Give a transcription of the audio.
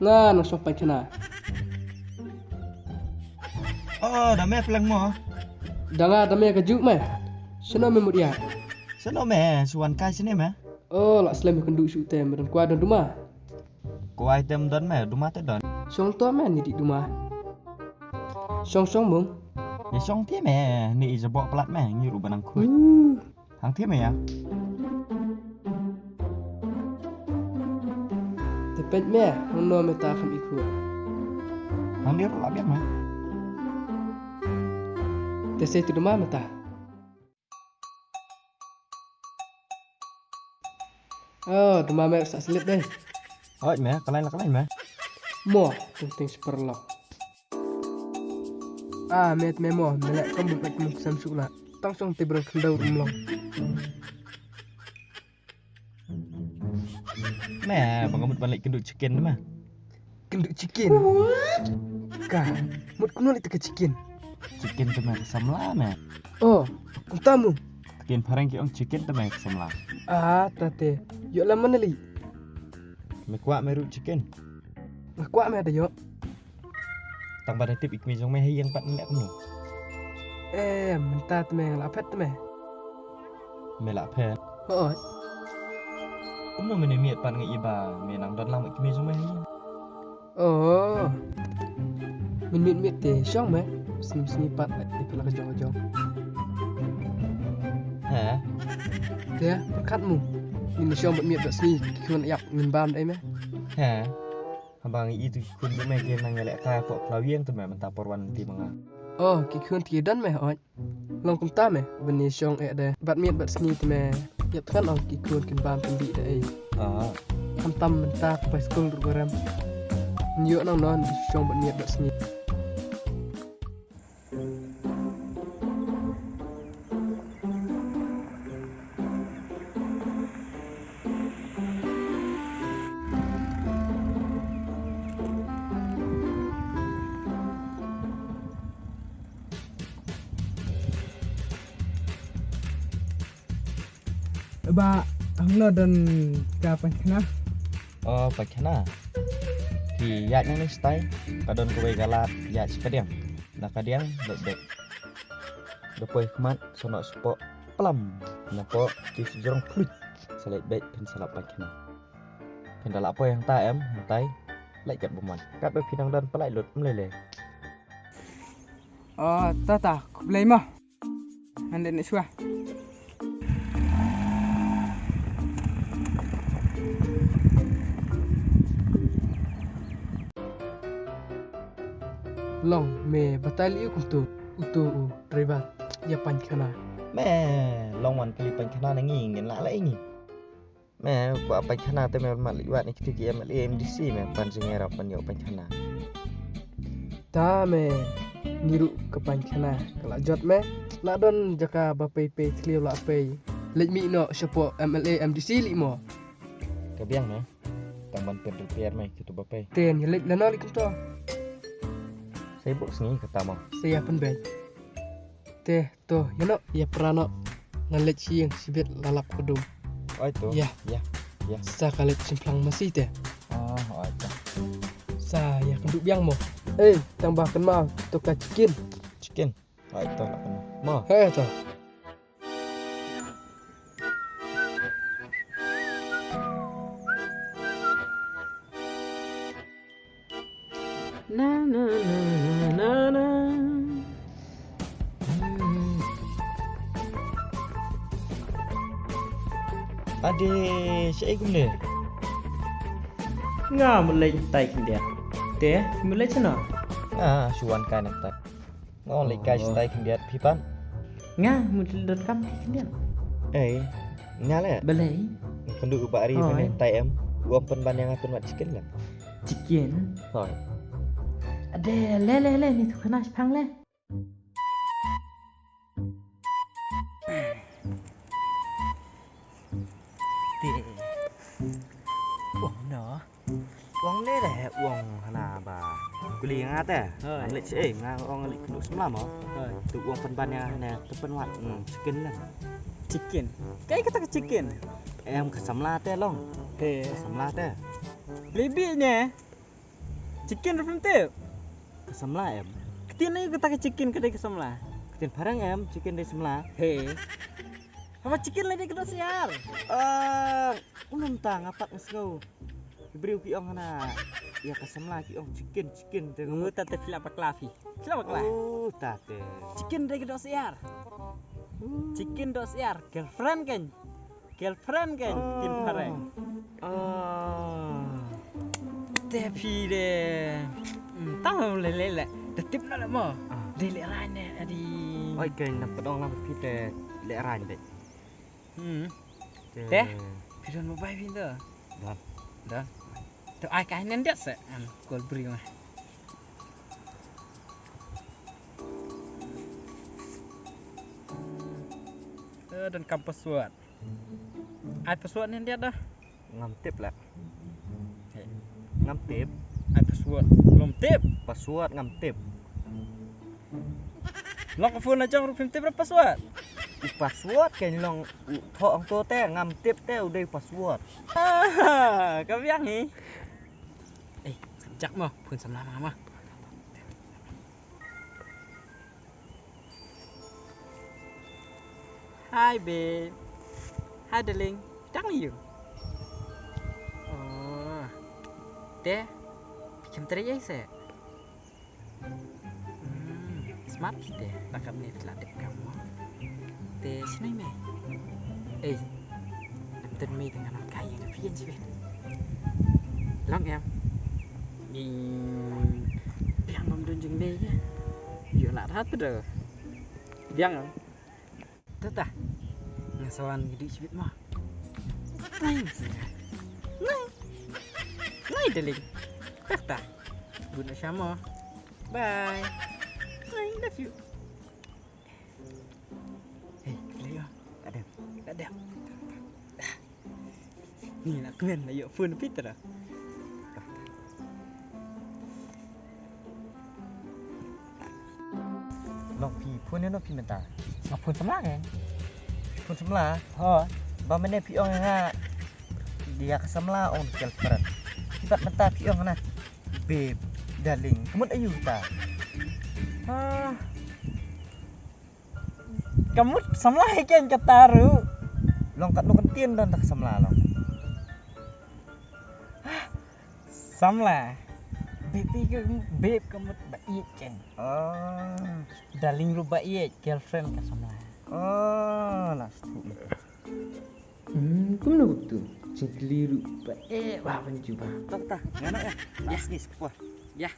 Nga nang sopai kena. Oh, dah me pelang mo. Danga dame kajuk me. Seno me mudia. Sano me suan kai sini me. Oh, lak slam kenduk syuk tem dan kuat dan rumah. Ko item don me, rumah te don. Song to me ni di rumah. Song mung. Ya song tie me, ni jebok pelat me ngiru banang kuit. Hang tie me ya. Tepet me, no me ta kham ikut. Hang dia pelat biar me. Tesai tu rumah me ta. Oh, rumah me sak selip deh. Oi me, kalain me. Mo, penting seperlok. Met me mo, melek kom buat kum samsuk lah. Tang song tibran kendau rumlong. Me, bangamut balik kenduk chicken me. Kenduk chicken. Kah, mut kuno itu ke chicken. Chicken tu me kesamla me. Oh, kum tamu. Chicken pareng ki ong chicken tu me kesamla. Tate. Yuk lama neli. Me kuat me ru chicken. Kuat me ada yuk. Tang pada tip ikmi jong me yang pat nek kuno. Mentah tu me lapet tu me. Me lak phe. Oh, Kuno me ne miet pat ngai iba, me nang don lang ikmi jong me yang. oh. Min te syong me. Sini pat di pelak jong-jong. Ha? Dia berkatmu. Min syong buat miet dak sini. Kun yak min bam dai me. Ha? Abang itu kun tu me ke nang elek ka pok klawieng tu me mentah porwan ti manga. Oh, kun tidan me oi. Long kum ta me. Beni syong de. Bat miet bat sini tu me. Yap kan oh kun bam kendi dai. Ah. Kam tam mentah pas skul program. Nyuk nang non syong buat miet bat sini. Ba, ang lo dan kapan kena? Oh, pakena. Thì dạy năng style, cả đơn của galat dạy cái điểm, là cái điểm đẹp. Đôi quay khmat, sau đó sport plum, napa kis jorong fluid, select bet pin salap pakena. Pin dalam apa yang ta em, yang tay, lại chặt bom cắt đôi pin đang đơn, lại lột lele. Oh, ta, boleh mah. Anda nak suah. Long me batali ku tu driver ya pan kana. Mẹ, long one kali pakena nangi ngin lạ lại nhỉ. Mẹ, vợ pakena tu mẹ mặt liwat ni kita game MDC mẹ pan singera pan yo pakena. Ta me niru ke pan kana. Kalau jot me nak don jaka bapai pe clear la pe. Let me no support MLA MDC li mo. Kebiang mẹ, tang ban pen repair mẹ kita bapai. Ten ya let lana li kum to. Saya buk sengi kata mau. Saya pun baik. Teh to ya no ya prano ngalet siang sibet lalap kedum. Oh itu. Ya. Ya. Sa kalet simplang masih teh. Oh itu. Sa ya kenduk biang mo. Tambahkan mal tukar chicken. Chicken. Oh itu nak kena. Mau. To. Na. Ade, saya guna. Nga mulai tay kendia. Teh, mulai cina. Ah, suan kan nak. Ngon likai stay kendiat pipan. Nga mulai rekam kendia. Nyala. Belai. Penduk ubak hari mana tay em. Uang penban yang aku nak chicken lah. Chicken. Hoi. Ada le ni tu kena sepang le. Uang dah. Uang le dah. Uang hana ba. Kuli yang ada. Alik sih. Ngang orang alik penduk semalam oh. Tu uang penban yang hana tepen wat. Chicken lah. Chicken. Kayak kata chicken. Em kesamla teh long. Kesamla teh. Lebihnya. Chicken rupim tip. Kesemla em. Ketin ayo kita ke chicken kedai ke semla. Ketin barang em, chicken dari semla. Hei. Apa chicken lagi kedai siar? Unum tang ngapak ngesau. Diberi piong na. Ya kesemla piong chicken Kamu tante fila apa klavi? Fila apa klavi? Oh, tate. Chicken dari kedai siar. Chicken dos siar. Girlfriend kan? Tin barang. Tapi deh. Tahu lele. Tetip nak mau. Lele rane adi. Oi keng nak pedong nak pite le ran deh. Teh? Pidon mau bayar pintu. Dah. Tu ai kai nen dia se. Kol beri mah. Dan kam password. Ai password nen dia dah. Ngam tip lah. Ngam tip. Ai password. Belum tip. Password ngam tip. Lock phone aja rupim tip berapa password? Password keng long tho ang to teh ngam tip teh udah password. Kau biang ni. Jak mau pun sama mama. Hi babe. Hi darling. Đang gì? Teh. Macam teri je se. Smart deh. Tak kami teladep kamu. Teh sini me. Nonton me dengan orang kaya tu pian sih. Long em. Ni biang ngom dunjung deh ya. Yo nak hat dah. Biang. Tu tah. Ngasawan hidup sibit mah. Nai. Darling. Kata. Guna sama. Bye. I love you. Hey, Leo. Ada. Ni nak kuen lah yuk phone Peter lah. Long pi pun ni no pi mentah. Phone sama kan? Pun semla. Ba mene piong nga. Dia kesemla on girlfriend. Kibat mentah piong na. Babe, darling, kemut ayu ta. Kamu sama ikan kataru. Long kat no kentien dan tak kesemla long. Samla. Babe kamu baik kan? Darling lu baik, girlfriend ka samla. Last. Kamu nak betul? Cekliru baik. Wah pencuba. Tak. Nganak ya. Yes, kuah. Ya.